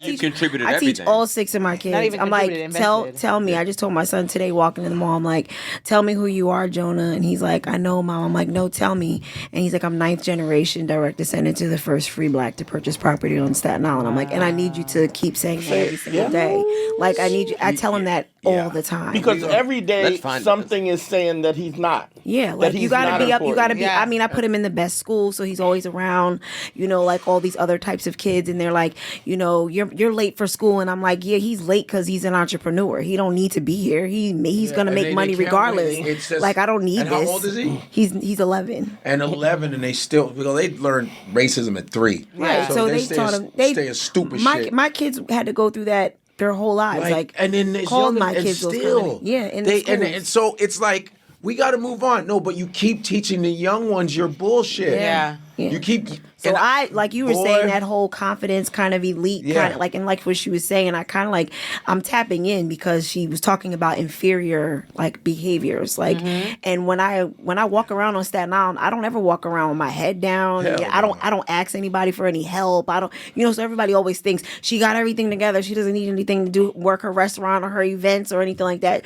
You contributed I everything. teach all 6 of my kids. Not even I'm like, contributed, tell me. I just told my son today walking in the mall, I'm like, tell me who you are, Jonah. And he's like, I know, Mom. I'm like, no, tell me. And he's like, I'm 9th generation direct descendant to the first free black to purchase property on Staten Island. I'm like, and I need you to keep saying that every single day. Like, I need you. I tell him that all the time. Because every day Let's find something is saying that he's not. Yeah, That like he's you gotta not be up. You gotta be. important. I mean, I put him in the best school, so he's always around. You know, like all these other types of kids, and they're like, you know, you're late for school, and I'm like, yeah, he's late because he's an entrepreneur. He don't need to be here. He's gonna make money regardless. It's just, like I don't need and this. how old is he? He's 11. And 11, and they still, because they learned racism at 3. Right. So they taught him. They stay stupid my, shit. My kids had to go through that their whole lives. Like and then it's called young, my and kids those still, kind of- yeah, in they the and, schools. and so it's like we got to move on. No, but you keep teaching the young ones your bullshit. Yeah. Yeah. You keep. So and I like you were boy, saying that whole confidence kind of elite Yeah. kind of like, and like what she was saying, I kind of like I'm tapping in because she was talking about inferior like behaviors, like, and when I walk around on Staten Island, I don't ever walk around with my head down. Hell I don't ask anybody for any help. I don't, you know. So everybody always thinks she got everything together. She doesn't need anything to do work her restaurant or her events or anything like that.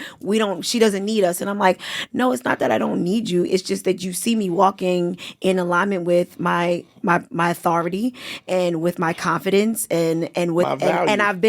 She doesn't need us. And I'm like, no, it's not that I don't need you. It's just that you see me walking in alignment with my authority and with my confidence and with and I've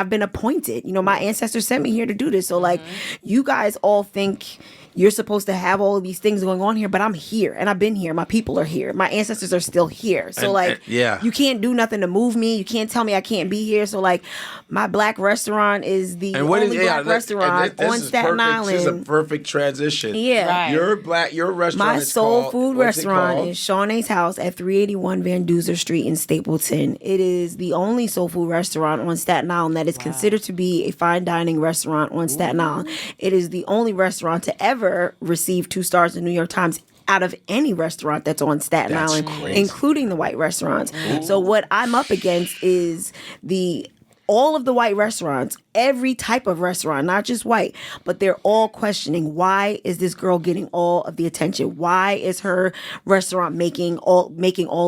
been appointed. You know, my ancestors sent me here to do this. So like you guys all think you're supposed to have all of these things going on here, but I'm here and I've been here. My people are here. My ancestors are still here. So you can't do nothing to move me. You can't tell me I can't be here. So like my black restaurant is the only black restaurant on Staten Island. This is a perfect transition. Yeah. Right. Your restaurant My is soul called, food what's it restaurant called? is Shawnae's House at 381 Van Duzer Street in Stapleton. It is the only soul food restaurant on Staten Island that is considered to be a fine dining restaurant on Staten Island. It is the only restaurant to ever receive 2 stars in the New York Times out of any restaurant that's on Staten Island, including the white restaurants. So what I'm up against is all of the white restaurants, every type of restaurant, not just white, but they're all questioning, why is this girl getting all of the attention? Why is her restaurant making all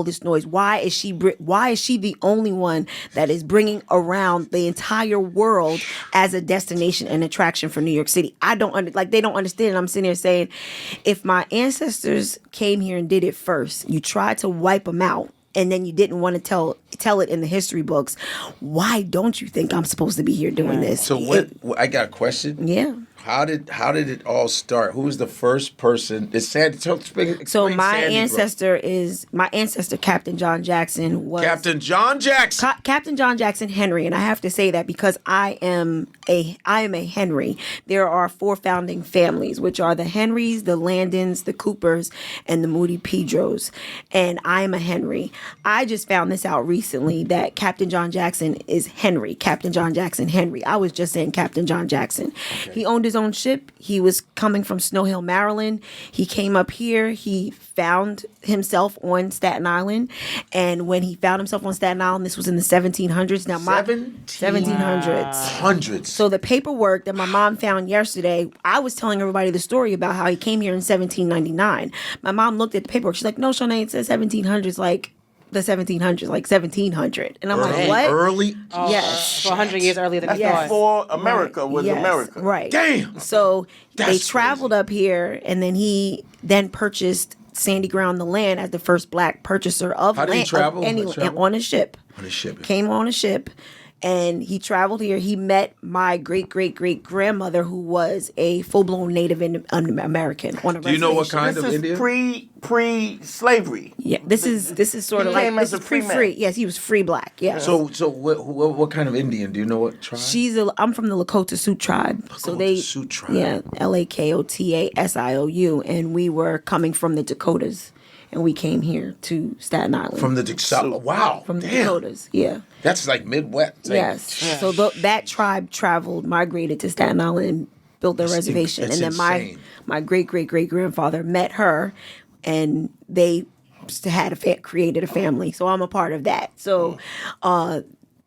this noise? Why is she the only one that is bringing around the entire world as a destination and attraction for New York City? They don't understand. I'm sitting here saying, if my ancestors came here and did it first, you tried to wipe them out, and then you didn't want to tell it in the history books, why don't you think I'm supposed to be here doing this? So I got a question. Yeah. How did it all start? Who was the first person? Is Sandy? So my ancestor, Captain John Jackson, was Captain John Jackson. Captain John Jackson Henry, and I have to say that because I am a Henry. There are 4 founding families, which are the Henrys, the Landons, the Coopers, and the Moody Pedros, and I am a Henry. I just found this out recently that Captain John Jackson is Henry. Captain John Jackson Henry. I was just saying Captain John Jackson. Okay. He owned his own ship. He was coming from Snow Hill, Maryland. He came up here. He found himself on Staten Island. And when he found himself on Staten Island, this was in the 1700s. Now, 1700s. Hundreds. So the paperwork that my mom found yesterday, I was telling everybody the story about how he came here in 1799. My mom looked at the paperwork. She's like, no, Shawnae, it says 1700s, like the 1700s, like 1700. And I'm like, what? Early? Yes. So 100 years earlier than That's before America was Yes. America. Right. Damn. So they That's traveled up here, and then he purchased Sandy Ground, the land, as the first black purchaser of How did land. he travel? On a ship. On a ship. Came on a ship. And he traveled here. He met my great-great-great-grandmother, who was a full-blown Native American on a reservation. Do you know what kind of This Indian? is pre-slavery. Yeah, this is sort of He like came this as is a free pre-free. man. Yes, he was free black. Yeah. So what kind of Indian? Do you know what tribe? I'm from the Lakota Sioux tribe. Sioux tribe. Yeah, Lakotasioux, and we were coming from the Dakotas, and we came here to Staten Island. From the Dakotas. Wow. From the Damn. Dakotas, yeah. That's like Midwest. Yes. Yeah. So that tribe migrated to Staten Island and built their reservation. That's and then insane. my great-great-great-grandfather met her, and they created a family. So I'm a part of that. So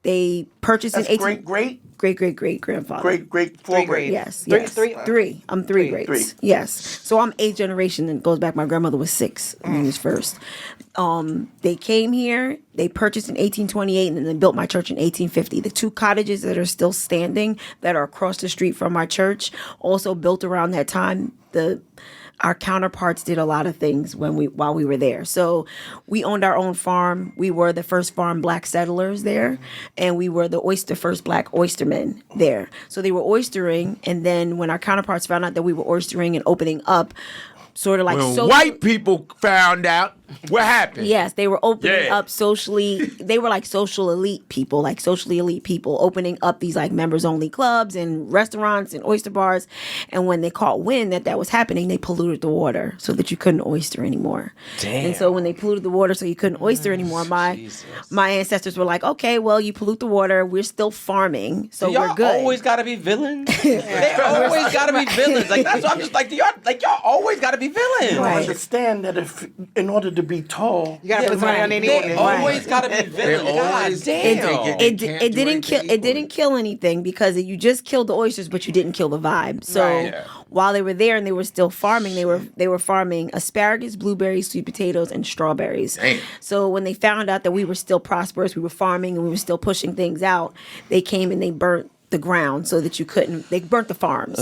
They purchased That's in 18 great grandfather. great four Three grades. Yes, Three- yes. three- Three. I'm three Three. grades. Three. Yes. So I'm 8th generation and goes back. My grandmother was 6. He was first. They came here. They purchased in 1828 and then they built my church in 1850. The 2 cottages that are still standing that are across the street from my church also built around that time. Our counterparts did a lot of things while we were there. So we owned our own farm. We were the first farm black settlers there, and we were the first black oystermen there. So they were oystering, and then when our counterparts found out that we were oystering and opening up, sort of like When white people found out, what happened? Yes, they were opening Yeah. up socially. They were like socially elite people opening up these like members only clubs and restaurants and oyster bars. And when they caught wind that was happening, they polluted the water so that you couldn't oyster anymore. Damn. And so when they polluted the water so you couldn't oyster anymore, my ancestors were like, okay, well, you pollute the water. We're still farming, so y'all we're good. always gotta be villains. They always gotta be villains. Like that's what I'm just like. Y'all always gotta be villains. You Right. understand that if in order to be tall, You gotta put money on any They ordinance. always gotta be villains. God always- damn. They can't It do didn't anything kill. It equally. didn't kill anything because you just killed the oysters, but you didn't kill the vibe. So Right. Yeah. while they were there and they were still farming, they were farming asparagus, blueberries, sweet potatoes, and strawberries. Damn. So when they found out that we were still prosperous, we were farming and we were still pushing things out, they came and they burnt the ground so that you couldn't. They burnt the farms.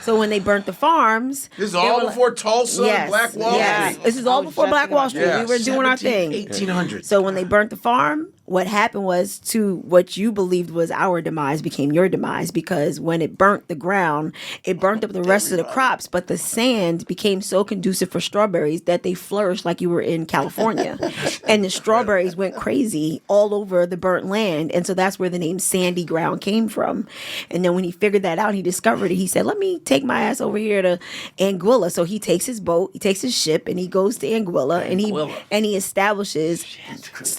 So when they burnt the farms, This is they all were like- before Tulsa and Black Wall yes. Street. This is all was before just Black thinking Wall about Street. Yeah. We were doing our 17, thing. 1800s. So when they burnt the farm, what happened was to what you believed was our demise became your demise because when it burnt the ground, it burnt up the rest of the crops, but the sand became so conducive for strawberries that they flourished like you were in California. And the strawberries went crazy all over the burnt land. And so that's where the name Sandy Ground came from. And then when he figured that out, he discovered it. He said, let me take my ass over here to Anguilla. So he takes his boat, he takes his ship, and he goes to Anguilla, and he establishes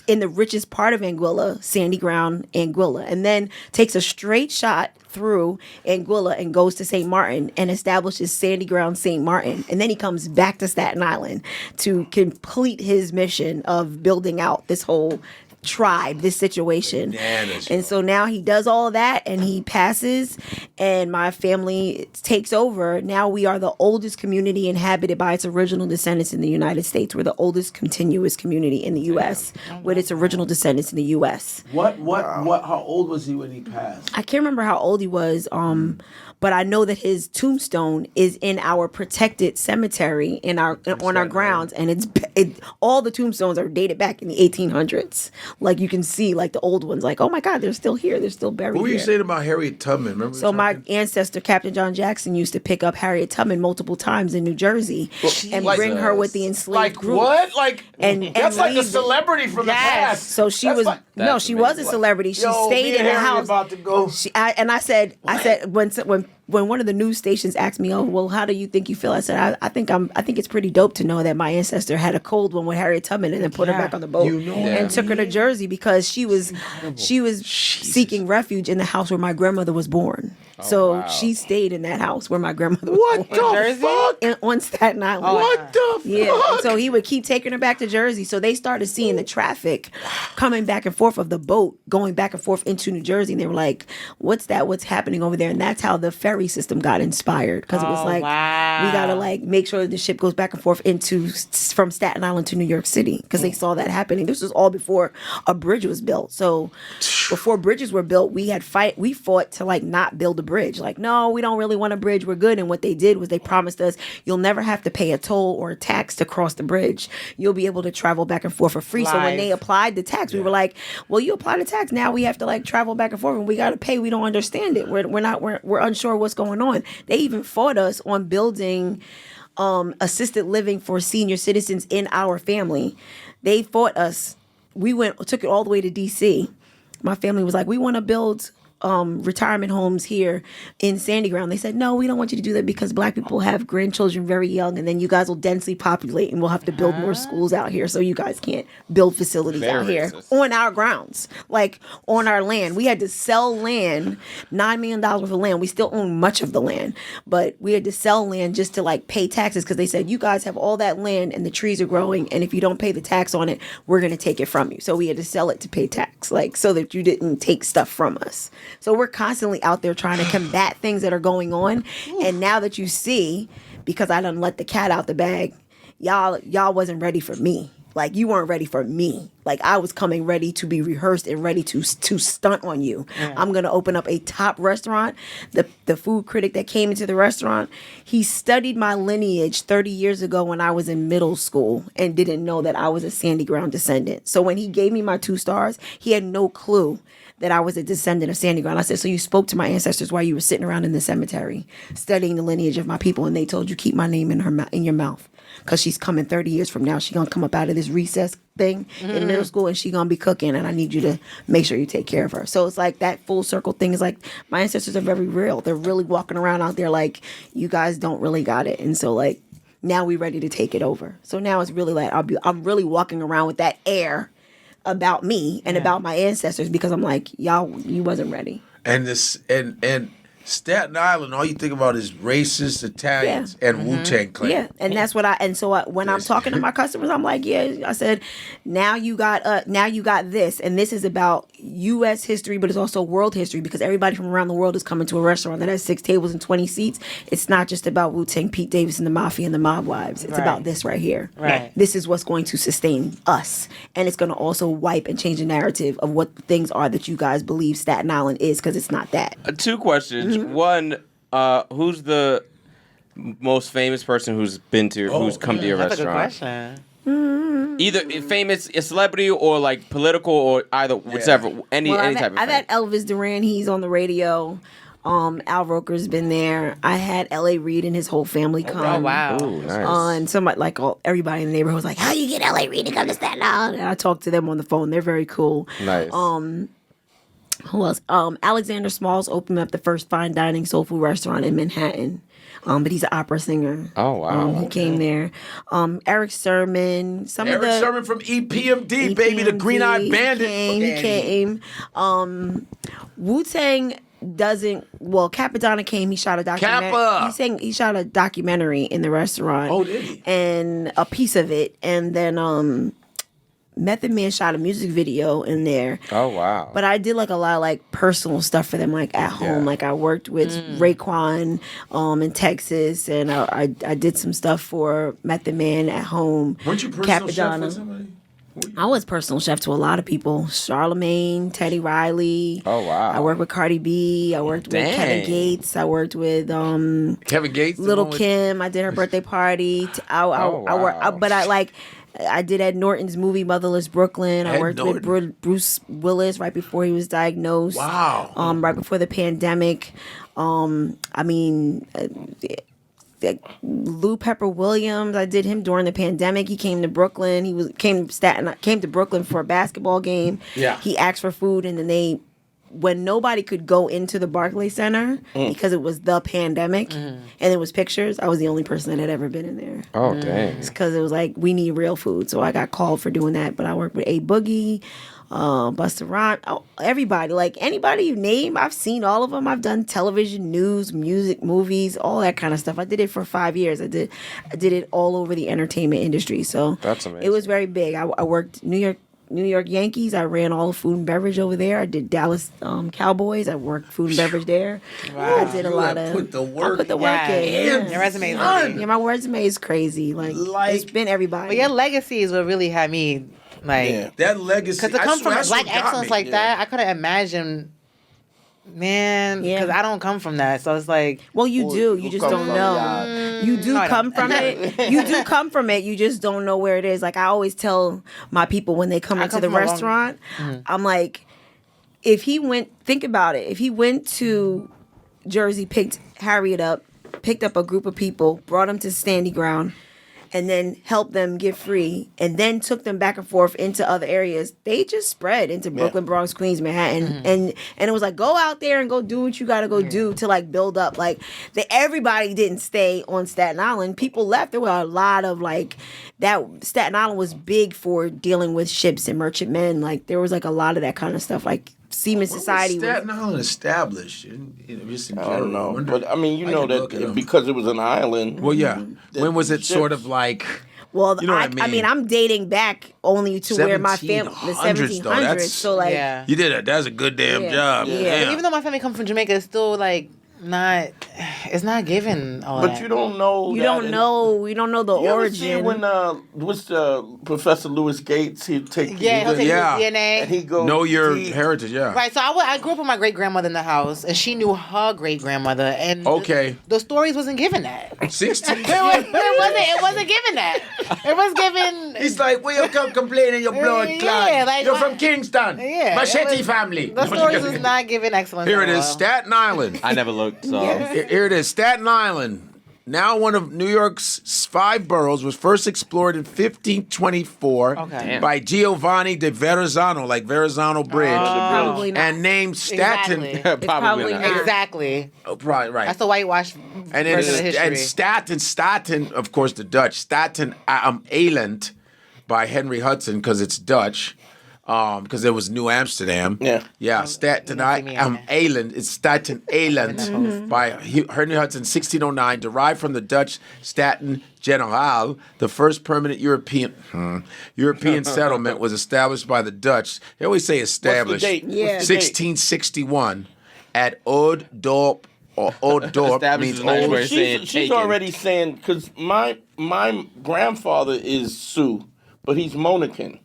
in the richest part of Anguilla, Sandy Ground, Anguilla, and then takes a straight shot through Anguilla and goes to St. Martin and establishes Sandy Ground, St. Martin. And then he comes back to Staten Island to complete his mission of building out this whole tribe, this situation. Bananas, And so now he does all of that and he passes and my family takes over. Now we are the oldest community inhabited by its original descendants in the United States. We're the oldest continuous community in the U.S. with its original descendants in the U.S. How old was he when he passed? I can't remember how old he was, but I know that his tombstone is in our protected cemetery on our grounds, and all the tombstones are dated back in the 1800s. Like you can see, like the old ones, like oh my God, they're still here, they're still buried What were you here. saying about Harriet Tubman? Remember? So my ancestor, Captain John Jackson, used to pick up Harriet Tubman multiple times in New Jersey and bring her with the enslaved like group. what? Like And that's like a leave- celebrity from the past. So she That's was like- she was a celebrity. She Yo, stayed me in and the Harry house. about to go. I said when one of the news stations asked me, "Oh, well, how do you think you feel?" I said, "I think it's pretty dope to know that my ancestor had a cold one with Harriet Tubman and then put her back on the boat and took her to Jersey because she was seeking refuge in the house where my grandmother was born. So she stayed in that house where my grandmother was What born. the fuck? On Staten Island. What the fuck? Yeah, and so he would keep taking her back to Jersey. So they started seeing the traffic coming back and forth of the boat going back and forth into New Jersey. And they were like, what's that? What's happening over there? And that's how the ferry system got inspired. Because it was like, we got to like make sure that the ship goes back and forth from Staten Island to New York City. Because they saw that happening. This was all before a bridge was built. So before bridges were built, we fought to like not build a bridge. Like, no, we don't really want a bridge. We're good. And what they did was they promised us, you'll never have to pay a toll or a tax to cross the bridge. You'll be able to travel back and forth for free. So when they applied the tax, we were like, well, you apply the tax. Now we have to like travel back and forth and we got to pay. We don't understand it. We're unsure what's going on. They even fought us on building assisted living for senior citizens in our family. They fought us. We took it all the way to DC. My family was like, we want to build retirement homes here in Sandy Ground. They said, no, we don't want you to do that because Black people have grandchildren very young, and then you guys will densely populate, and we'll have to build more schools out here, so you guys can't build facilities out here on our grounds, like on our land. We had to sell land, $9 million worth of land. We still own much of the land, but we had to sell land just to like pay taxes because they said, you guys have all that land and the trees are growing, and if you don't pay the tax on it, we're going to take it from you. So we had to sell it to pay tax, like so that you didn't take stuff from us. So we're constantly out there trying to combat things that are going on. And now that you see, because I done let the cat out the bag, y'all wasn't ready for me. Like, you weren't ready for me. Like, I was coming ready to be rehearsed and ready to stunt on you. Yeah. I'm going to open up a top restaurant. The food critic that came into the restaurant, he studied my lineage 30 years ago when I was in middle school and didn't know that I was a Sandy Ground descendant. So when he gave me my 2 stars, he had no clue that I was a descendant of Sandy Ground. I said, so you spoke to my ancestors while you were sitting around in the cemetery studying the lineage of my people, and they told you keep my name in your mouth. Because she's coming 30 years from now. She's going to come up out of this recess thing in middle school, and she's going to be cooking, and I need you to make sure you take care of her. So it's like that full circle thing is like, my ancestors are very real. They're really walking around out there like, you guys don't really got it. And so like, now we're ready to take it over. So now it's really like, I'm really walking around with that air about me and about my ancestors, because I'm like, y'all, you wasn't ready. And this and Staten Island, all you think about is racist Italians and Wu-Tang Clan. Yeah, and that's what when I'm talking to my customers, I'm like, I said, now you got this, and this is about U.S. history, but it's also world history, because everybody from around the world is coming to a restaurant that has 6 tables and 20 seats. It's not just about Wu-Tang, Pete Davis, and the Mafia and the Mob Wives. It's about this right here. Right. This is what's going to sustain us, and it's going to also wipe and change the narrative of what things are that you guys believe Staten Island is, because it's not that. 2 questions. One, who's the most famous person who's come to your That's a good restaurant? question. Either famous, a celebrity, or like political, or either whichever, any type of. I've had Elvis Duran. He's on the radio. Al Roker's been there. I had L.A. Reid and his whole family come. Oh wow! Ooh, nice. And somebody everybody in the neighborhood was like, "How you get L.A. Reid to come to Staten Island?" And I talked to them on the phone. They're very cool. Nice. Who else? Alexander Smalls opened up the first fine dining soul food restaurant in Manhattan. But he's an opera singer. Oh, wow. He came there. Eric Sermon. Sermon from EPMD, baby, the Green Eyed Bandit. He came. Wu-Tang doesn't. Well, Capadonna came. He shot a documentary. Kappa! He shot a documentary in the restaurant. Oh, did he? And a piece of it, and then Method Man shot a music video in there. Oh wow! But I did like a lot of like personal stuff for them, like at home. Yeah. Like I worked with Raekwon in Texas, and I did some stuff for Method Man at home. Weren't you personal chef for somebody? I was personal chef to a lot of people. Charlemagne, Teddy Riley. Oh wow! I worked with Cardi B. I worked with Kevin Gates. I worked with Kevin Gates, Little Kim. I did her birthday party. I did Ed Norton's movie Motherless Brooklyn. I worked with Bruce Willis right before he was diagnosed. Wow. Right before the pandemic. Lou Pepper Williams, I did him during the pandemic. He came to Brooklyn. Came to Brooklyn for a basketball game. Yeah. He asked for food, and then when nobody could go into the Barclays Center because it was the pandemic and it was pictures, I was the only person that had ever been in there. Oh, dang. Because it was like, we need real food. So I got called for doing that. But I worked with A Boogie, Busta Rhymes, everybody. Like anybody you name, I've seen all of them. I've done television, news, music, movies, all that kind of stuff. I did it for 5 years. I did it all over the entertainment industry. So that's amazing. It was very big. I worked New York Yankees. I ran all the food and beverage over there. I did Dallas Cowboys. I worked food and beverage there. Wow. I did a lot of. Put the work. I put the work in. Yeah. Your resume is amazing. Yeah, my resume is crazy. Like it's been everybody. But your legacy is what really had me that legacy. Because to come from black excellence like that, I couldn't imagine. Man, because I don't come from that, so it's like. Well, you do. You just don't know. You do come from it. You do come from it. You just don't know where it is. Like I always tell my people when they come into the restaurant, I'm like, think about it. If he went to Jersey, picked Harriet up, picked up a group of people, brought them to Sandy Ground, and then helped them get free, and then took them back and forth into other areas. They just spread into Brooklyn, Bronx, Queens, Manhattan, and it was like, go out there and go do what you got to go do to like build up. Like everybody didn't stay on Staten Island. People left. There were a lot of like that. Staten Island was big for dealing with ships and merchantmen. Like there was like a lot of that kind of stuff. Like Seaman Society. When was Staten Island established? Just in general. I don't know. But I mean, you I know can look it that up. because it was an island. Well, yeah. When was it sort of ships. like? Well, You know what I mean? I'm dating back only to where my family, the 1700s, though. 1700s. That's- So like, Yeah. You did it. That's a good damn Yeah. job. Yeah. Damn. Even though my family comes from Jamaica, it's still like not. It's not given all But that. you don't know. you that don't in- know. We don't know the You ever see origin. when what's Professor Lewis Gates? He'd take Yeah, he'll take Yeah. his DNA. and he goes Know your deep. heritage, yeah. Right, so I grew up with my great grandmother in the house, and she knew her great grandmother, and Okay. the stories wasn't given that. 16. It wasn't given that. It was given. He's like, well, you come complaining your blood Yeah, clot. like You're what- from Kingston. Yeah, Machete it was- family. The stories was not given excellence. Here at it is, all. Staten Island. I never looked, so. Here it is, Staten Island. Now one of New York's 5 boroughs, was first explored in 1524 Okay. Damn. by Giovanni de Verrazzano, like Verrazzano Bridge, Probably not. and named Staten. Exactly. probably not. not. Exactly. Oh, probably right. That's the whitewash And then version of history. and Staten, of course, the Dutch. Staten Island by Henry Hudson because it's Dutch. Because it was New Amsterdam. Yeah. Staten see me Island. It's Staten Island by Henry Hudson, 1609, derived from the Dutch Staten General. The first permanent European settlement was established by the Dutch. They always say established. date? Yeah. What's the date? 1661 at Ouddorp. Or Ouddorp Established means is a nice old. way of saying She's taken. already saying because my grandfather is Sioux, but he's Monacan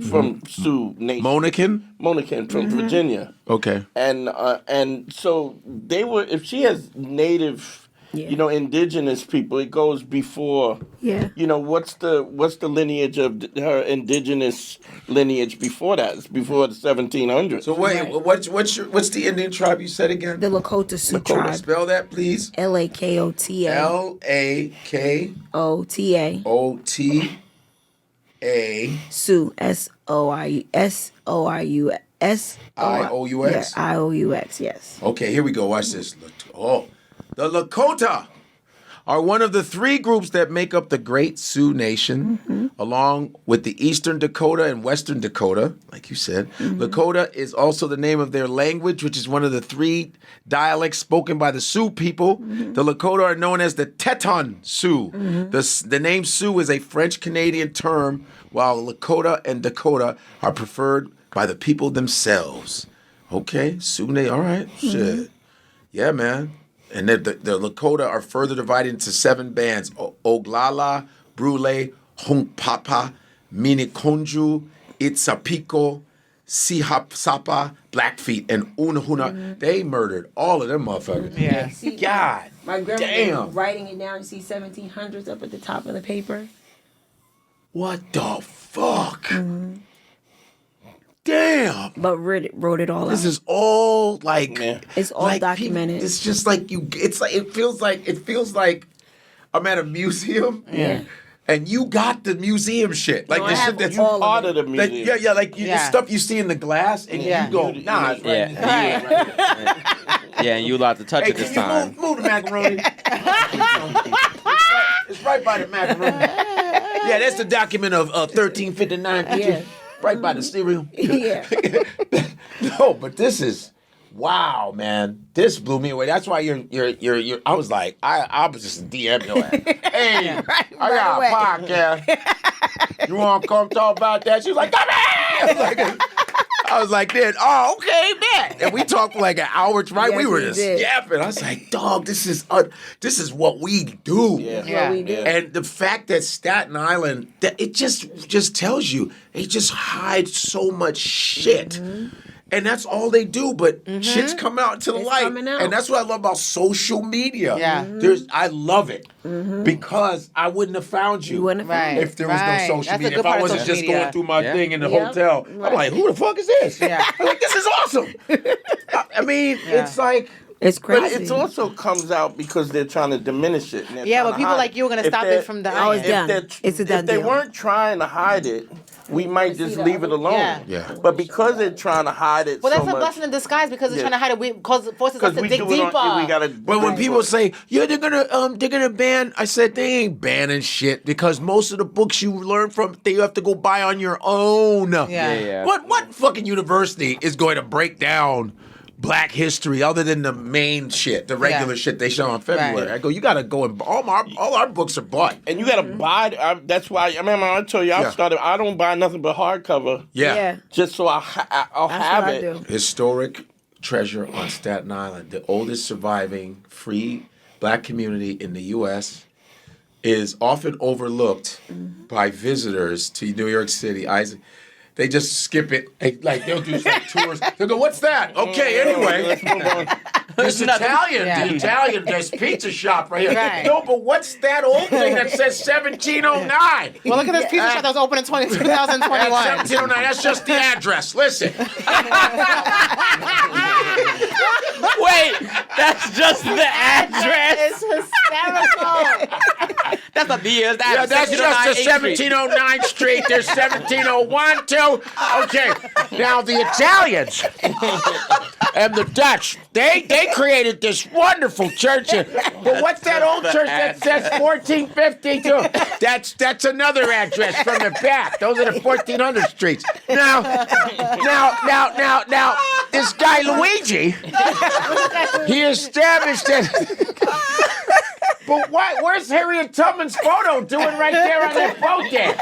from Sioux Nation. Monacan from Virginia. Okay. And so they were. If she has native, indigenous people, it goes before. Yeah. What's the lineage of her indigenous lineage before that? It's before the 1700s. So wait, what's the Indian tribe you said again? The Lakota Sioux tribe. Spell that, please. Lakota. Lakota. Sioux. SOIUS. IOUX. Yeah, IOUX. Yes. Okay, here we go. Watch this. Oh, the Lakota are one of the 3 groups that make up the Great Sioux Nation, along with the Eastern Dakota and Western Dakota, like you said. Lakota is also the name of their language, which is one of the 3 dialects spoken by the Sioux people. The Lakota are known as the Teton Sioux. The name Sioux is a French-Canadian term, while Lakota and Dakota are preferred by the people themselves. Okay, Sioux Nation, all right, shit. Yeah, man. And the Lakota are further divided into 7 bands: Oglala, Brule, Hunkpapa, Minikonju, Itzapiko, Sihapsapa, Blackfeet, and Unahuna. They murdered all of them motherfuckers. Yeah. God My grandma damn. writing it down. You see 1700s up at the top of the paper. What the fuck? Damn. But wrote it all This out. is all like It's all like documented. It's just like it feels like I'm at a museum. Yeah. And you got the museum shit. Like No, the I shit have that's all part of of the like, museum. like the Yeah. stuff you see in the glass, and Yeah. you go, nah, it's right. Yeah. here. Yeah, and you allowed to touch Hey, it this can you time. move the macaroni? It's right by the macaroni. Yeah, that's the document of 1359 pictures. Yeah. Right by the cereal. Yeah. No, but this is wow, man. This blew me away. That's why you're I was like, I was just DM your ass. Hey, I got away. a podcast. You wanna come talk about that? She was like, come here! I was like, then, oh, okay, man. And we talked for like an hour, right? Yes, we were we just did. yapping. I was like, dog, this is what we do. Yeah. What we do. And the fact that Staten Island, that it just tells you, they just hide so much shit. And that's all they do, but shit's coming out to the It's light. coming out. And that's what I love about social media. Yeah. I love it. Because I wouldn't have found you, You wouldn't have found Right. if there was Right. no social That's a media. good If I part of wasn't social just media. going through my Yeah. thing in the Yep. hotel. I'm Right. like, who the fuck is this? Yeah. I'm like, this is awesome. I mean, Yeah. it's like, It's crazy. But it also comes out because they're trying to diminish it. Yeah, but people like you are going to stop it from dying. It's done. It's a done If they deal. weren't trying to hide it, we might just leave it alone. Yeah. But because they're trying to hide it Well, so that's a much, blessing in disguise because they're trying to hide it. Forces us to we dig do deeper. it on, we gotta. But when people say, yeah, they're gonna ban, I said they ain't banning shit because most of the books you learn from, you have to go buy on your own. Yeah. What fucking university is going to break down Black history other than the main shit, the regular shit they show in February? Right. I go, you gotta go and all our books are bought. And you gotta buy. That's why I remember I told you I don't buy nothing but hardcover. Yeah. Just so I'll have it. Do. Historic treasure on Staten Island, the oldest surviving free Black community in the U.S., is often overlooked by visitors to New York City. They just skip it. Like they'll do some tours. They'll go, "What's that?" Okay, anyway. Let's move on. This Italian, Yeah. the Italian, there's pizza shop right here. Right. No, but what's that old thing that says 1709? Well, look at this pizza shop that was open in 2021. That's 1709. That's just the address. Listen. Wait, that's just the address. It's hysterical. That's not the years. Yeah, that's just the 1709 Street. There's 1701 too. Okay, now the Italians and the Dutch, they created this wonderful church. But what's that old church that says 1452? That's another address from the back. Those are the 1400 streets. Now, this guy Luigi, he established it. But where's Harriet Tubman's photo doing right there on that boat there?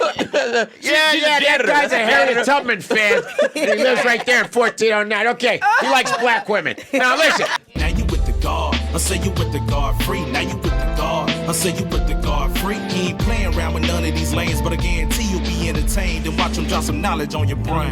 Yeah, that guy's a Harriet Tubman fan. He lives right there in 1409. Okay, he likes black women. Now listen. Now you with the God, I say you with the Godfrey. Now you with the God, I say you with the Godfrey. He ain't playing around with none of these lanes, but I guarantee you'll be entertained and watch him drop some knowledge on your brain.